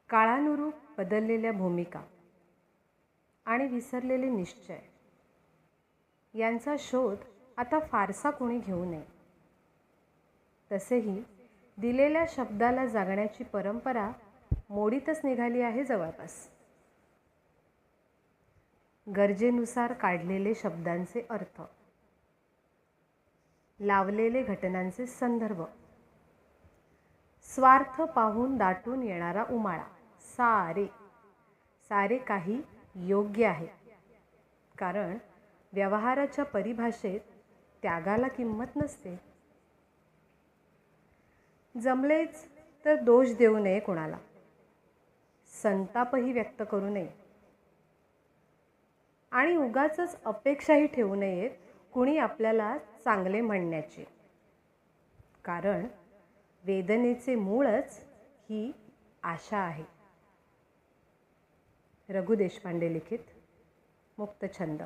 काळानुरूप बदललेल्या भूमिका आणि विसरलेले निश्चय यांचा शोध आता फारसा कोणी घेऊ नये. तसेही दिलेल्या शब्दाला जगण्याची परंपरा मोडीतच निघाली आहे जवळपास. गरजेनुसार काढलेले शब्दांचे अर्थ, लावलेले घटनांचे संदर्भ, स्वार्थ पाहून दाटून येणारा उमाळा, सारे काही योग्य आहे. कारण व्यवहाराच्या परिभाषेत त्यागाला किंमत नसते. जमलेच तर दोष देऊ नये कोणाला, संतापही व्यक्त करू नये आणि उगाचच अपेक्षाही ठेवू नयेत कुणी आपल्याला चांगले म्हणण्याची. कारण वेदनेचे मूळच ही आशा आहे. रघु देशपांडे लिखित मुक्तछंद.